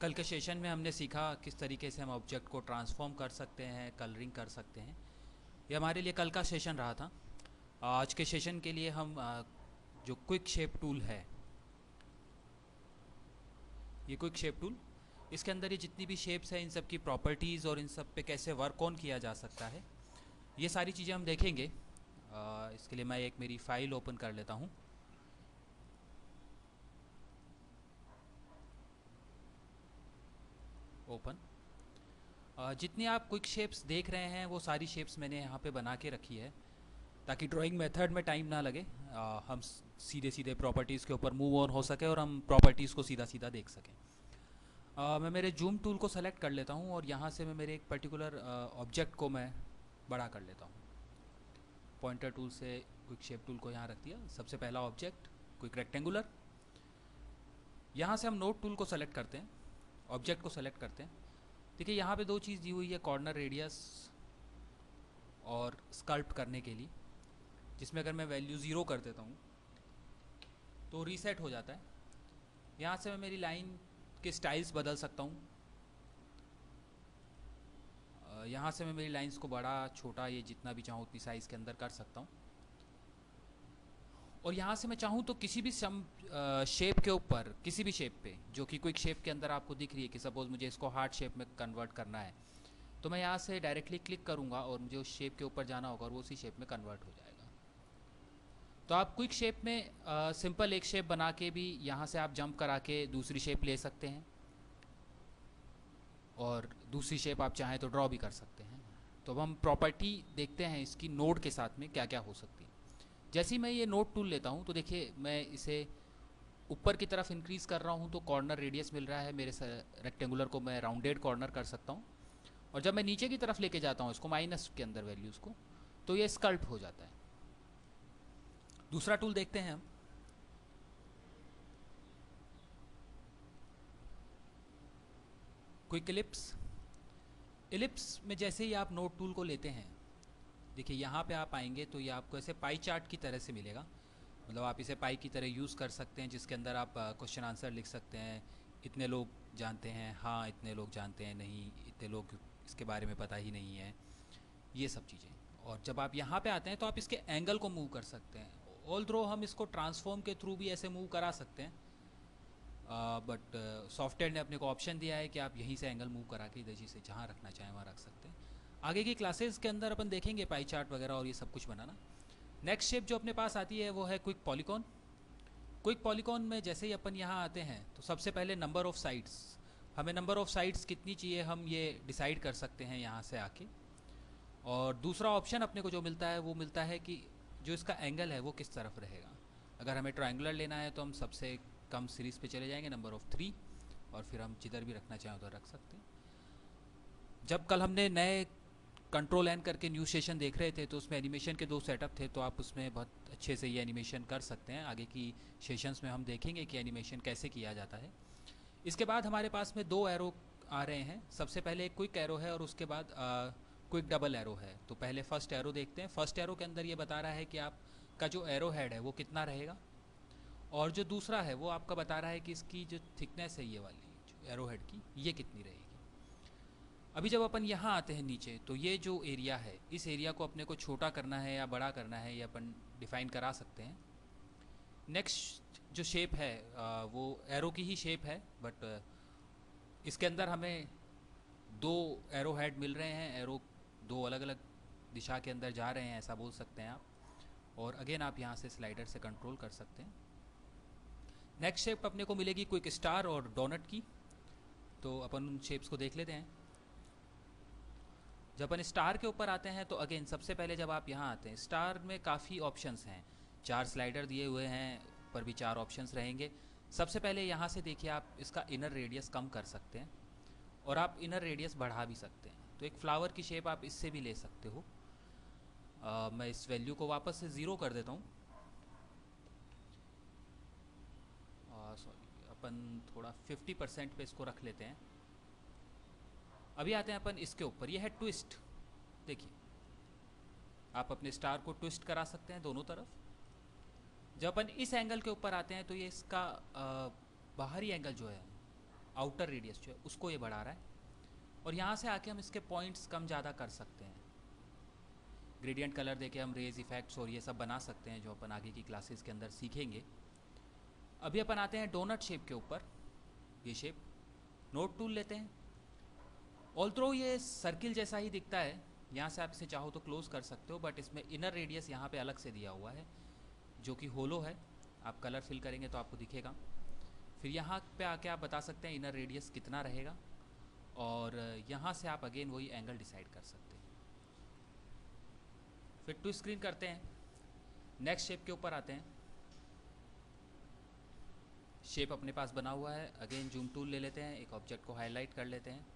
कल के सेशन में हमने सीखा किस तरीके से हम ऑब्जेक्ट को ट्रांसफॉर्म कर सकते हैं, कलरिंग कर सकते हैं। ये हमारे लिए कल का सेशन रहा था। आज के सेशन के लिए हम जो क्विक शेप टूल है, ये क्विक शेप टूल, इसके अंदर ये जितनी भी शेप्स हैं इन सब की प्रॉपर्टीज़ और इन सब पे कैसे वर्क ऑन किया जा सकता है, ये सारी चीज़ें हम देखेंगे। इसके लिए मैं एक मेरी फ़ाइल ओपन कर लेता हूँ। ओपन। जितनी आप क्विक शेप्स देख रहे हैं वो सारी शेप्स मैंने यहाँ पे बना के रखी है ताकि ड्राइंग मेथड में टाइम ना लगे। हम सीधे सीधे प्रॉपर्टीज़ के ऊपर मूव ऑन हो सके और हम प्रॉपर्टीज़ को सीधा सीधा देख सकें। मैं मेरे जूम टूल को सेलेक्ट कर लेता हूँ और यहाँ से मैं मेरे एक पर्टिकुलर ऑब्जेक्ट को मैं बड़ा कर लेता हूँ। पॉइंटर टूल से क्विक शेप टूल को यहाँ रख दिया। सबसे पहला ऑब्जेक्ट क्विक रेक्टेंगुलर। यहाँ से हम नोड टूल को सेलेक्ट करते हैं, ऑब्जेक्ट को सेलेक्ट करते हैं। देखिए यहाँ पे दो चीज़ दी हुई है, कॉर्नर रेडियस और स्कल्प्ट करने के लिए, जिसमें अगर मैं वैल्यू 0 कर देता हूँ तो रीसेट हो जाता है। यहाँ से मैं मेरी लाइन के स्टाइल्स बदल सकता हूँ। यहाँ से मैं मेरी लाइंस को बड़ा छोटा ये जितना भी चाहूँ उतनी साइज़ के अंदर कर सकता हूँ। और यहाँ से मैं चाहूँ तो किसी भी शेप के ऊपर, किसी भी शेप पे जो कि क्विक शेप के अंदर आपको दिख रही है, कि सपोज़ मुझे इसको हार्ट शेप में कन्वर्ट करना है, तो मैं यहाँ से डायरेक्टली क्लिक करूँगा और मुझे उस शेप के ऊपर जाना होगा और वो उसी शेप में कन्वर्ट हो जाएगा। तो आप क्विक शेप में सिंपल एक शेप बना के भी यहाँ से आप जंप करा के दूसरी शेप ले सकते हैं, और दूसरी शेप आप चाहें तो ड्रॉ भी कर सकते हैं। तो अब हम प्रॉपर्टी देखते हैं इसकी नोड के साथ में क्या क्या हो सकती है। जैसे ही मैं ये नोड टूल लेता हूँ तो देखिए मैं इसे ऊपर की तरफ इंक्रीज़ कर रहा हूँ तो कॉर्नर रेडियस मिल रहा है। मेरे रेक्टेंगुलर को मैं राउंडेड कॉर्नर कर सकता हूँ, और जब मैं नीचे की तरफ लेके जाता हूँ इसको माइनस के अंदर वैल्यूज़ को, तो ये स्कल्प हो जाता है। दूसरा टूल देखते हैं हम। Quick ellipse. इलिप्स में जैसे ही आप नोड टूल को लेते हैं, देखिए यहाँ पे आप आएंगे तो ये आपको ऐसे पाई चार्ट की तरह से मिलेगा। मतलब आप इसे पाई की तरह यूज़ कर सकते हैं, जिसके अंदर आप क्वेश्चन आंसर लिख सकते हैं। इतने लोग जानते हैं, हाँ इतने लोग जानते हैं, नहीं इतने लोग इसके बारे में पता ही नहीं है, ये सब चीज़ें। और जब आप यहाँ पे आते हैं तो आप इसके एंगल को मूव कर सकते हैं। ऑल थ्रो हम इसको ट्रांसफॉर्म के थ्रू भी ऐसे मूव करा सकते हैं, बट सॉफ्टवेयर ने अपने को ऑप्शन दिया है कि आप यहीं से एंगल मूव करा के इधर से जहाँ रखना चाहें वहाँ रख सकते हैं। आगे की क्लासेस के अंदर अपन देखेंगे पाई चार्ट वगैरह और ये सब कुछ बनाना। नेक्स्ट शेप जो अपने पास आती है वो है क्विक पॉलीकॉन। क्विक पॉलीकॉन में जैसे ही अपन यहाँ आते हैं तो सबसे पहले नंबर ऑफ़ साइड्स, हमें नंबर ऑफ़ साइड्स कितनी चाहिए हम ये डिसाइड कर सकते हैं यहाँ से आके। और दूसरा ऑप्शन अपने को जो मिलता है वो मिलता है कि जो इसका एंगल है वो किस तरफ रहेगा। अगर हमें ट्रायंगुलर लेना है तो हम सबसे कम सीरीज़ पे चले जाएंगे, नंबर ऑफ़ 3, और फिर हम जिधर भी रखना चाहें उधर रख सकते हैं। जब कल हमने नए कंट्रोल एन करके न्यू सेशन देख रहे थे तो उसमें एनिमेशन के 2 सेटअप थे, तो आप उसमें बहुत अच्छे से ये एनिमेशन कर सकते हैं। आगे की सेशंस में हम देखेंगे कि एनिमेशन कैसे किया जाता है। इसके बाद हमारे पास में 2 एरो आ रहे हैं। सबसे पहले एक क्विक एरो है और उसके बाद क्विक डबल एरो है। तो पहले फर्स्ट एरो देखते हैं। फर्स्ट एरो के अंदर ये बता रहा है कि आपका जो एरो हेड है वो कितना रहेगा, और जो दूसरा है वो आपका बता रहा है कि इसकी जो थिकनेस है ये वाली जो एरो हेड की, ये कितनी रहेगी। अभी जब अपन यहाँ आते हैं नीचे तो ये जो एरिया है, इस एरिया को अपने को छोटा करना है या बड़ा करना है, ये अपन डिफ़ाइन करा सकते हैं। नेक्स्ट जो शेप है वो एरो की ही शेप है, बट इसके अंदर हमें 2 एरो हेड मिल रहे हैं। एरो 2 अलग अलग दिशा के अंदर जा रहे हैं, ऐसा बोल सकते हैं आप। और अगेन आप यहाँ से स्लाइडर से कंट्रोल कर सकते हैं। नेक्स्ट शेप अपने को मिलेगी क्विक स्टार और डोनट की। तो अपन उन शेप्स को देख लेते हैं। जब अपन स्टार के ऊपर आते हैं तो अगेन सबसे पहले जब आप यहाँ आते हैं, स्टार में काफ़ी ऑप्शंस हैं। 4 स्लाइडर दिए हुए हैं, ऊपर भी 4 ऑप्शंस रहेंगे। सबसे पहले यहाँ से देखिए आप इसका इनर रेडियस कम कर सकते हैं और आप इनर रेडियस बढ़ा भी सकते हैं। तो एक फ्लावर की शेप आप इससे भी ले सकते हो। मैं इस वैल्यू को वापस से 0 कर देता हूँ। सॉरी, अपन थोड़ा 50% पे इसको रख लेते हैं। अभी आते हैं अपन इसके ऊपर, ये है ट्विस्ट। देखिए आप अपने स्टार को ट्विस्ट करा सकते हैं दोनों तरफ। जब अपन इस एंगल के ऊपर आते हैं तो ये इसका बाहरी एंगल जो है आउटर रेडियस जो है उसको ये बढ़ा रहा है, और यहाँ से आके हम इसके पॉइंट्स कम ज़्यादा कर सकते हैं। ग्रेडियंट कलर देके हम रेज इफेक्ट्स और ये सब बना सकते हैं, जो अपन आगे की क्लासेस के अंदर सीखेंगे। अभी अपन आते हैं डोनट शेप के ऊपर। ये शेप, नोड टूल लेते हैं। ऑल्थ्रो ये सर्किल जैसा ही दिखता है, यहाँ से आप इसे चाहो तो क्लोज कर सकते हो, बट इसमें इनर रेडियस यहाँ पे अलग से दिया हुआ है जो कि होलो है। आप कलर फिल करेंगे तो आपको दिखेगा। फिर यहाँ पे आके आप बता सकते हैं इनर रेडियस कितना रहेगा, और यहाँ से आप अगेन वही एंगल डिसाइड कर सकते हैं। फिर टू स्क्रीन करते हैं, नेक्स्ट शेप के ऊपर आते हैं। शेप अपने पास बना हुआ है, अगेन जूम टूल ले लेते हैं, एक ऑब्जेक्ट को हाईलाइट कर लेते हैं।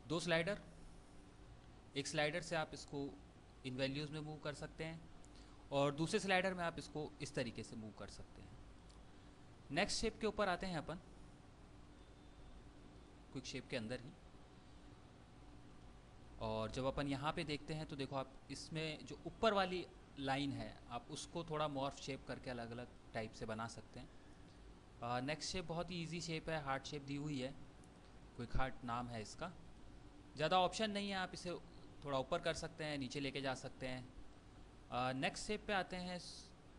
2 स्लाइडर, एक स्लाइडर से आप इसको इन वैल्यूज़ में मूव कर सकते हैं, और दूसरे स्लाइडर में आप इसको इस तरीके से मूव कर सकते हैं। नेक्स्ट शेप के ऊपर आते हैं अपन, क्विक शेप के अंदर ही, और जब अपन यहाँ पे देखते हैं तो देखो आप इसमें जो ऊपर वाली लाइन है आप उसको थोड़ा मॉर्फ शेप करके अलग अलग टाइप से बना सकते हैं। नेक्स्ट शेप बहुत ही ईजी शेप है, हार्ट शेप दी हुई है, क्विक हार्ट नाम है इसका। ज़्यादा ऑप्शन नहीं है, आप इसे थोड़ा ऊपर कर सकते हैं, नीचे लेके जा सकते हैं। नेक्स्ट शेप पे आते हैं,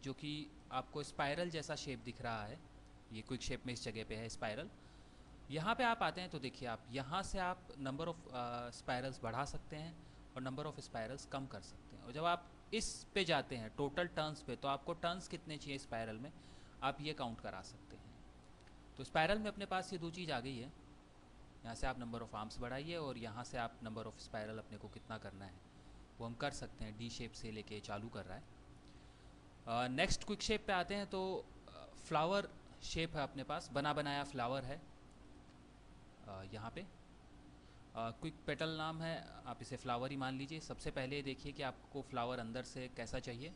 जो कि आपको स्पाइरल जैसा शेप दिख रहा है। ये क्विक शेप में इस जगह पे है स्पाइरल। यहाँ पे आप आते हैं तो देखिए आप यहाँ से आप नंबर ऑफ़ स्पाइरल्स बढ़ा सकते हैं और नंबर ऑफ़ स्पाइरल्स कम कर सकते हैं। और जब आप इस पे जाते हैं टोटल टर्न्स पे, तो आपको टर्न्स कितने चाहिए स्पाइरल में आप ये काउंट करा सकते हैं। तो स्पाइरल में अपने पास ये 2 चीज़ आ गई है। यहाँ से आप नंबर ऑफ़ आर्म्स बढ़ाइए, और यहाँ से आप नंबर ऑफ़ स्पाइरल अपने को कितना करना है वो हम कर सकते हैं। डी शेप से लेके चालू कर रहा है। नेक्स्ट क्विक शेप पे आते हैं, तो फ्लावर शेप है अपने पास, बना बनाया फ्लावर है। यहाँ पे क्विक पेटल नाम है, आप इसे फ्लावर ही मान लीजिए। सबसे पहले देखिए कि आपको फ्लावर अंदर से कैसा चाहिए।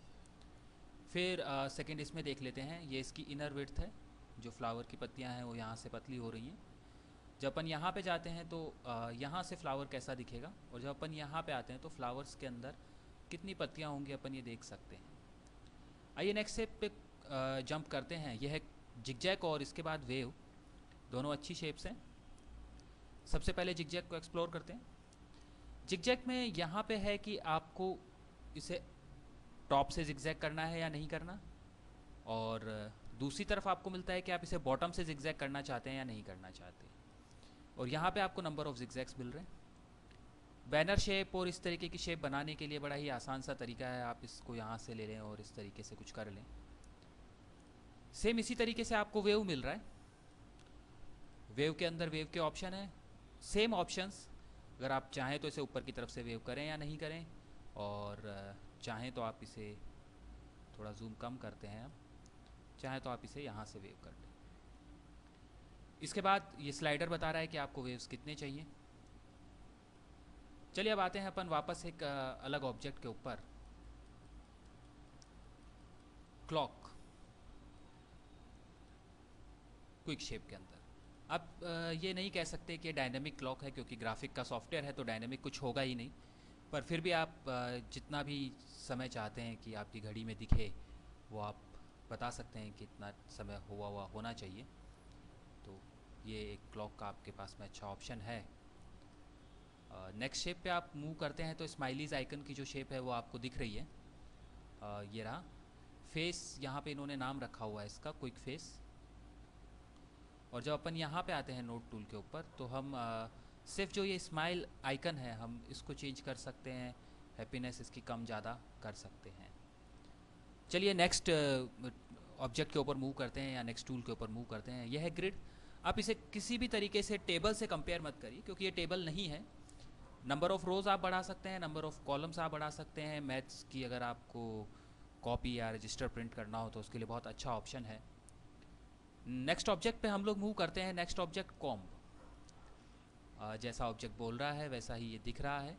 फिर सेकंड इसमें देख लेते हैं, ये इसकी इनर विड्थ है, जो फ्लावर की पत्तियाँ हैं वो यहाँ से पतली हो रही हैं। जब अपन यहाँ पे जाते हैं तो यहाँ से फ्लावर कैसा दिखेगा, और जब अपन यहाँ पे आते हैं तो फ्लावर्स के अंदर कितनी पत्तियाँ होंगी अपन ये देख सकते हैं। आइए नेक्स्ट शेप पे जंप करते हैं। यह है जिगजैग और इसके बाद वेव, दोनों अच्छी शेप्स हैं। सबसे पहले जिगजैग को एक्सप्लोर करते हैं। जिगजैग में यहाँ पे है कि आपको इसे टॉप से जिगजैग करना है या नहीं करना, और दूसरी तरफ आपको मिलता है कि आप इसे बॉटम से जिगजैग करना चाहते हैं या नहीं करना चाहते, और यहाँ पे आपको नंबर ऑफ़ जिगजैग्स मिल रहे हैं। बैनर शेप और इस तरीके की शेप बनाने के लिए बड़ा ही आसान सा तरीका है, आप इसको यहाँ से ले लें और इस तरीके से कुछ कर लें। सेम इसी तरीके से आपको वेव मिल रहा है। वेव के अंदर वेव के ऑप्शन है, सेम ऑप्शंस। अगर आप चाहें तो इसे ऊपर की तरफ से वेव करें या नहीं करें, और चाहें तो आप इसे थोड़ा जूम कम करते हैं, हम चाहें तो आप इसे यहाँ से वेव कर लें। इसके बाद ये स्लाइडर बता रहा है कि आपको वेव्स कितने चाहिए। चलिए अब आते हैं अपन वापस एक अलग ऑब्जेक्ट के ऊपर, क्लॉक क्विक शेप के अंदर। आप ये नहीं कह सकते कि डायनेमिक क्लॉक है, क्योंकि ग्राफिक का सॉफ्टवेयर है तो डायनेमिक कुछ होगा ही नहीं, पर फिर भी आप जितना भी समय चाहते हैं कि आपकी घड़ी में दिखे वो आप बता सकते हैं कि इतना समय हुआ होना चाहिए। तो ये एक क्लॉक का आपके पास में अच्छा ऑप्शन है। नेक्स्ट शेप पे आप मूव करते हैं तो स्माइलीज आइकन की जो शेप है वो आपको दिख रही है। ये रहा फेस, यहाँ पे इन्होंने नाम रखा हुआ है इसका, क्विक फेस। और जब अपन यहाँ पे आते हैं नोड टूल के ऊपर, तो हम सिर्फ जो ये स्माइल आइकन है हम इसको चेंज कर सकते हैं, हैप्पीनेस इसकी कम ज़्यादा कर सकते हैं। चलिए नेक्स्ट ऑब्जेक्ट के ऊपर मूव करते हैं या नेक्स्ट टूल के ऊपर मूव करते हैं। यह है ग्रिड। आप इसे किसी भी तरीके से टेबल से कंपेयर मत करिए, क्योंकि ये टेबल नहीं है। नंबर ऑफ़ रोज़ आप बढ़ा सकते हैं, नंबर ऑफ़ कॉलम्स आप बढ़ा सकते हैं। मैथ्स की अगर आपको कॉपी या रजिस्टर प्रिंट करना हो तो उसके लिए बहुत अच्छा ऑप्शन है। नेक्स्ट ऑब्जेक्ट पे हम लोग मूव करते हैं। नेक्स्ट ऑब्जेक्ट कॉम्ब, जैसा ऑब्जेक्ट बोल रहा है वैसा ही ये दिख रहा है,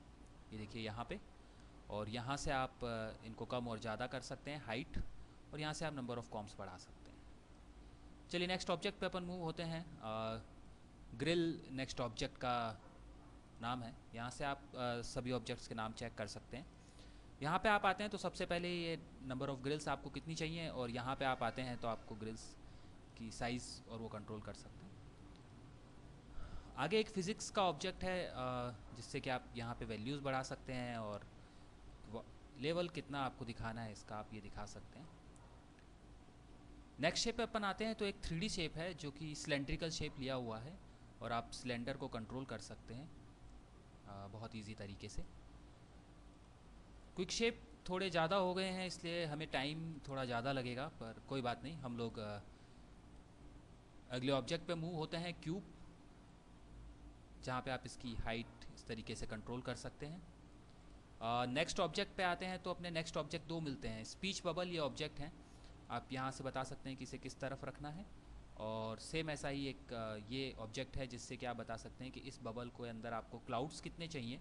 ये देखिए यहाँ पे। और यहाँ से आप इनको कम और ज़्यादा कर सकते हैं, हाइट, और यहाँ से आप नंबर ऑफ़ कॉम्ब्स बढ़ा सकते हैं। चलिए नेक्स्ट ऑब्जेक्ट पे अपन मूव होते हैं। ग्रिल नेक्स्ट ऑब्जेक्ट का नाम है। यहाँ से आप सभी ऑब्जेक्ट्स के नाम चेक कर सकते हैं। यहाँ पे आप आते हैं तो सबसे पहले ये नंबर ऑफ़ ग्रिल्स आपको कितनी चाहिए, और यहाँ पे आप आते हैं तो आपको ग्रिल्स की साइज़ और वो कंट्रोल कर सकते हैं। आगे एक फ़िज़िक्स का ऑब्जेक्ट है जिससे कि आप यहाँ पे वैल्यूज़ बढ़ा सकते हैं और लेवल कितना आपको दिखाना है इसका आप ये दिखा सकते हैं। नेक्स्ट शेप पे अपन आते हैं तो एक 3D शेप है जो कि सिलेंड्रिकल शेप लिया हुआ है और आप सिलेंडर को कंट्रोल कर सकते हैं बहुत इजी तरीके से। क्विक शेप थोड़े ज़्यादा हो गए हैं इसलिए हमें टाइम थोड़ा ज़्यादा लगेगा, पर कोई बात नहीं, हम लोग अगले ऑब्जेक्ट पे मूव होते हैं, क्यूब, जहाँ पे आप इसकी हाइट इस तरीके से कंट्रोल कर सकते हैं। नेक्स्ट ऑब्जेक्ट पे आते हैं तो अपने नेक्स्ट ऑब्जेक्ट दो मिलते हैं। स्पीच बबल ये ऑब्जेक्ट हैं, आप यहाँ से बता सकते हैं कि इसे किस तरफ रखना है, और सेम ऐसा ही एक ये ऑब्जेक्ट है जिससे कि आप बता सकते हैं कि इस बबल को अंदर आपको क्लाउड्स कितने चाहिए,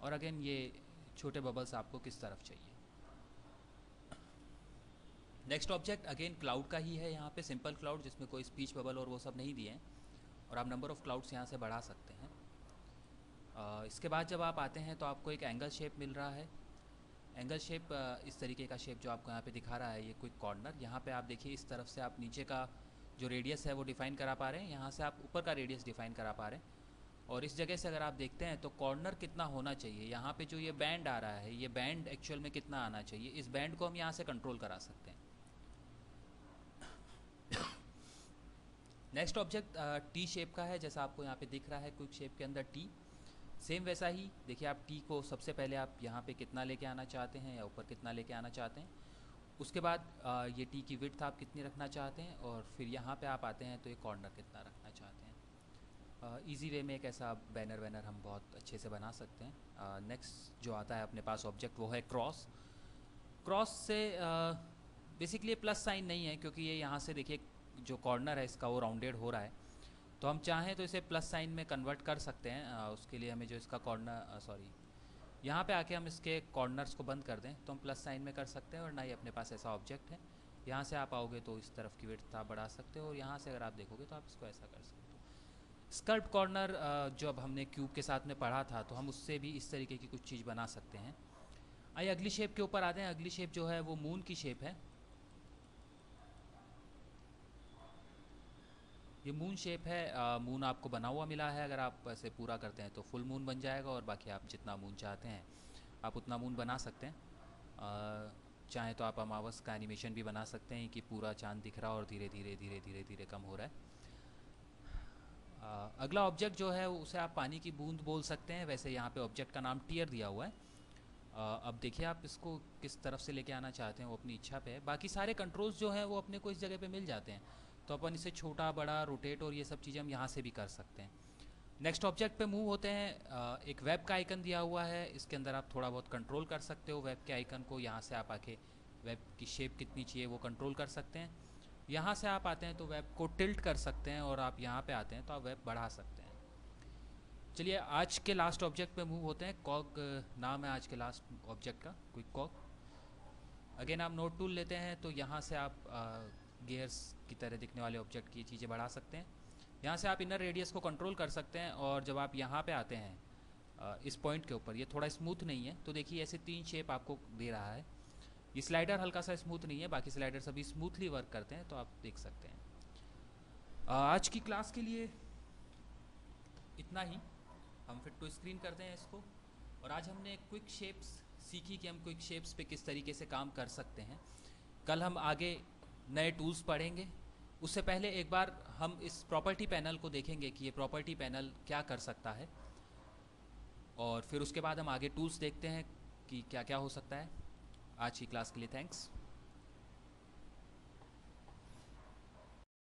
और अगेन ये छोटे बबल्स आपको किस तरफ चाहिए। नेक्स्ट ऑब्जेक्ट अगेन क्लाउड का ही है, यहाँ पे सिंपल क्लाउड जिसमें कोई स्पीच बबल और वो सब नहीं दिए हैं, और आप नंबर ऑफ़ क्लाउड्स यहाँ से बढ़ा सकते हैं। इसके बाद जब आप आते हैं तो आपको एक एंगल शेप मिल रहा है। एंगल शेप इस तरीके का शेप जो आपको यहाँ पे दिखा रहा है, ये क्विक कॉर्नर। यहाँ पे आप देखिए इस तरफ से आप नीचे का जो रेडियस है वो डिफ़ाइन करा पा रहे हैं, यहाँ से आप ऊपर का रेडियस डिफ़ाइन करा पा रहे हैं, और इस जगह से अगर आप देखते हैं तो कॉर्नर कितना होना चाहिए, यहाँ पे जो ये बैंड आ रहा है, ये बैंड एक्चुअल में कितना आना चाहिए, इस बैंड को हम यहाँ से कंट्रोल करा सकते हैं। नेक्स्ट ऑब्जेक्ट टी शेप का है, जैसा आपको यहाँ पे दिख रहा है क्विक शेप के अंदर टी। सेम वैसा ही देखिए, आप टी को सबसे पहले आप यहाँ पे कितना लेके आना चाहते हैं या ऊपर कितना लेके आना चाहते हैं, उसके बाद ये टी की विड्थ आप कितनी रखना चाहते हैं, और फिर यहाँ पे आप आते हैं तो ये कॉर्नर कितना रखना चाहते हैं। इजी वे में एक ऐसा बैनर वैनर हम बहुत अच्छे से बना सकते हैं। नेक्स्ट जो आता है अपने पास ऑब्जेक्ट वो है क्रॉस। क्रॉस से बेसिकली प्लस साइन नहीं है, क्योंकि ये यहाँ से देखिए जो कॉर्नर है इसका वो राउंडेड हो रहा है, तो हम चाहें तो इसे प्लस साइन में कन्वर्ट कर सकते हैं। उसके लिए हमें जो इसका कॉर्नर यहाँ पे आके हम इसके कॉर्नर्स को बंद कर दें तो हम प्लस साइन में कर सकते हैं, और ना ही अपने पास ऐसा ऑब्जेक्ट है। यहाँ से आप आओगे तो इस तरफ की विड्थ आप बढ़ा सकते हो, और यहाँ से अगर आप देखोगे तो आप इसको ऐसा कर सकते हो। स्कल्प कॉर्नर जो अब हमने क्यूब के साथ में पढ़ा था, तो हम उससे भी इस तरीके की कुछ चीज़ बना सकते हैं। आइए अगली शेप के ऊपर आते हैं। अगली शेप जो है वो मून की शेप है। ये मून शेप है, मून आपको बना हुआ मिला है, अगर आप ऐसे पूरा करते हैं तो फुल मून बन जाएगा, और बाकी आप जितना मून चाहते हैं आप उतना मून बना सकते हैं। चाहें तो आप अमावस का एनिमेशन भी बना सकते हैं कि पूरा चांद दिख रहा और धीरे धीरे धीरे धीरे धीरे कम हो रहा है। अगला ऑब्जेक्ट जो है उसे आप पानी की बूंद बोल सकते हैं। वैसे यहाँ पे ऑब्जेक्ट का नाम टीयर दिया हुआ है। अब देखिए आप इसको किस तरफ से लेके आना चाहते हैं वो अपनी इच्छा पे है। बाकी सारे कंट्रोल्स जो हैं वो अपने को इस जगह पे मिल जाते हैं, तो अपन इसे छोटा बड़ा रोटेट और ये सब चीज़ें हम यहाँ से भी कर सकते हैं। नेक्स्ट ऑब्जेक्ट पे मूव होते हैं। एक वेब का आइकन दिया हुआ है, इसके अंदर आप थोड़ा बहुत कंट्रोल कर सकते हो वेब के आइकन को। यहाँ से आप आके वेब की शेप कितनी चाहिए वो कंट्रोल कर सकते हैं। यहाँ से आप आते हैं तो वेब को टिल्ट कर सकते हैं, और आप यहाँ पे आते हैं तो आप वेब बढ़ा सकते हैं। चलिए आज के लास्ट ऑब्जेक्ट पे मूव होते हैं। कॉग नाम है आज के लास्ट ऑब्जेक्ट का, क्विक कॉग। अगेन आप नोट टूल लेते हैं तो यहाँ से आप गियर्स की तरह दिखने वाले ऑब्जेक्ट की चीज़ें बढ़ा सकते हैं। यहाँ से आप इनर रेडियस को कंट्रोल कर सकते हैं, और जब आप यहाँ पे आते हैं इस पॉइंट के ऊपर, ये थोड़ा स्मूथ नहीं है, तो देखिए ऐसे 3 शेप आपको दे रहा है। ये स्लाइडर हल्का सा स्मूथ नहीं है, बाकी स्लाइडर सभी स्मूथली वर्क करते हैं, तो आप देख सकते हैं। आज की क्लास के लिए इतना ही। हम फिर टू स्क्रीन करते हैं इसको। और आज हमने क्विक शेप्स सीखी कि हम क्विक शेप्स पे किस तरीके से काम कर सकते हैं। कल हम आगे नए टूल्स पढ़ेंगे। उससे पहले एक बार हम इस प्रॉपर्टी पैनल को देखेंगे कि ये प्रॉपर्टी पैनल क्या कर सकता है, और फिर उसके बाद हम आगे टूल्स देखते हैं कि क्या क्या हो सकता है। आज की क्लास के लिए थैंक्स।